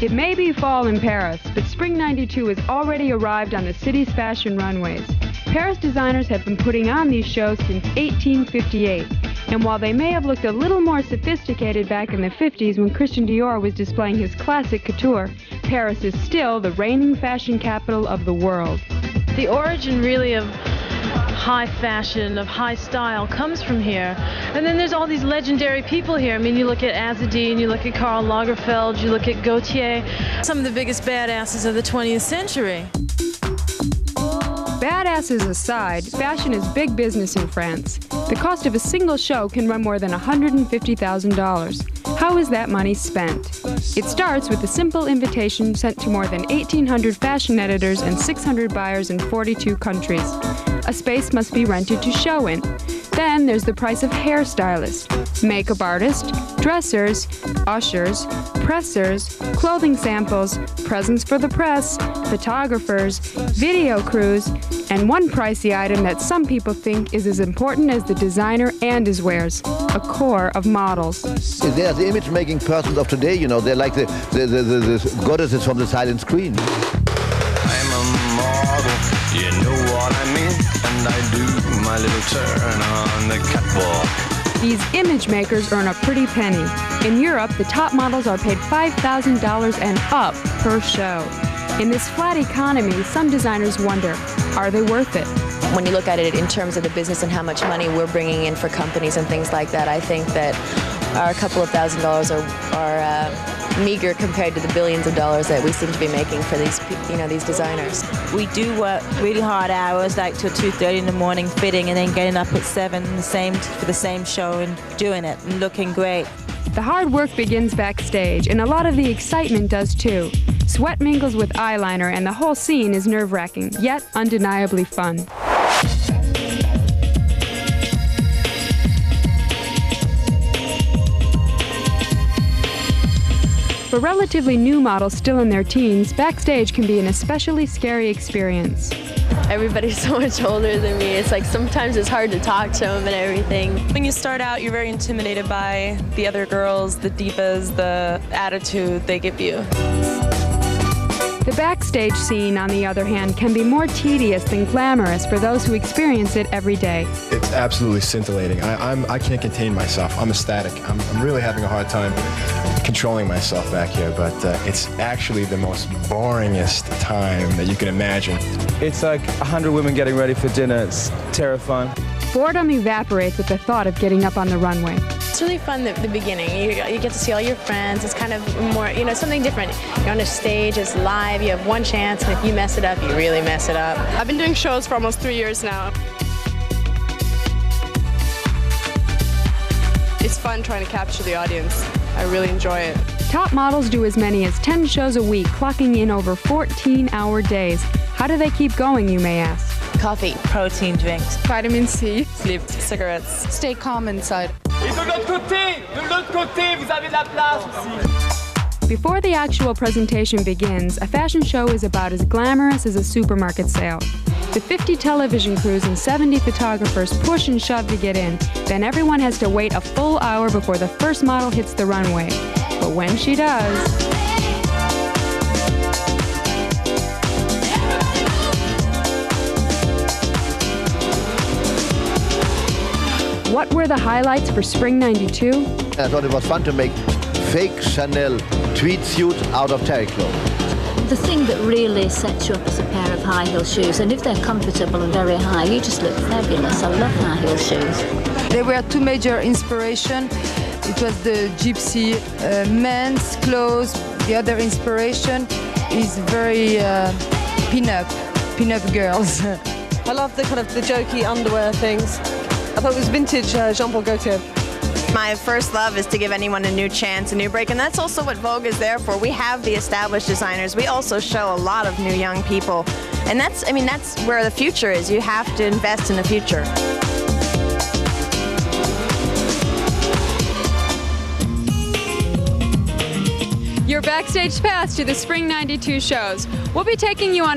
It may be fall in Paris, but Spring '92 has already arrived on the city's fashion runways. Paris designers have been putting on these shows since 1858, and while they may have looked a little more sophisticated back in the 50s when Christian Dior was displaying his classic couture, Paris is still the reigning fashion capital of the world. The origin really of high fashion, of high style, comes from here. And then there's all these legendary people here. I mean, you look at Azzedine, you look at Karl Lagerfeld, you look at Gaultier, some of the biggest badasses of the 20th century. Badasses aside, fashion is big business in France. The cost of a single show can run more than $150,000. How is that money spent? It starts with a simple invitation sent to more than 1,800 fashion editors and 600 buyers in 42 countries. A space must be rented to show in. Then there's the price of hairstylists, makeup artists, dressers, ushers, pressers, clothing samples, presents for the press, photographers, video crews, and one pricey item that some people think is as important as the designer and his wares, a corps of models. They are the image-making persons of today, you know. They're like the goddesses from the silent screen. I'm a model, you know what I mean, and I do my little turn on the catwalk. These image makers earn a pretty penny. In Europe, the top models are paid $5,000 and up per show. In this flat economy, some designers wonder, are they worth it? When you look at it in terms of the business and how much money we're bringing in for companies and things like that, I think that our couple of $1,000s are meager compared to the billions of dollars that we seem to be making for these, these designers. We do work really hard hours, like till 2:30 in the morning fitting, and then getting up at 7 for the same show and doing it and looking great. The hard work begins backstage, and a lot of the excitement does too. Sweat mingles with eyeliner, and the whole scene is nerve-wracking, yet undeniably fun. For relatively new models still in their teens, backstage can be an especially scary experience. Everybody's so much older than me. It's like sometimes it's hard to talk to them and everything. When you start out, you're very intimidated by the other girls, the divas, the attitude they give you. The backstage scene, on the other hand, can be more tedious than glamorous for those who experience it every day. It's absolutely scintillating. I can't contain myself. I'm ecstatic. I'm really having a hard time controlling myself back here, but it's actually the most boringest time that you can imagine. It's like 100 women getting ready for dinner. It's terrifying. Boredom evaporates with the thought of getting up on the runway. It's really fun at the beginning. You get to see all your friends. It's kind of more, something different. You're on a stage, it's live, you have one chance, and if you mess it up, you really mess it up. I've been doing shows for almost 3 years now. It's fun trying to capture the audience. I really enjoy it. Top models do as many as 10 shows a week, clocking in over 14-hour days. How do they keep going, you may ask? Coffee, protein drinks, vitamin C, sleep, cigarettes. Stay calm inside. Et de l'autre côté, vous avez de la place aussi. Before the actual presentation begins, a fashion show is about as glamorous as a supermarket sale. The 50 television crews and 70 photographers push and shove to get in. Then everyone has to wait a full hour before the first model hits the runway. But when she does... What were the highlights for Spring '92? I thought it was fun to make fake Chanel tweed suit out of terry cloth. The thing that really sets you up is a pair of high heel shoes, and if they're comfortable and very high, you just look fabulous. I love high heel shoes. There were two major inspirations. It was the gypsy men's clothes. The other inspiration is very pin-up girls. I love the kind of the jokey underwear things. I thought it was vintage Jean-Paul Gaultier. My first love is to give anyone a new chance, a new break, and that's also what Vogue is there for. We have the established designers. We also show a lot of new young people. And that's where the future is. You have to invest in the future. Your backstage pass to the Spring '92 shows. We'll be taking you on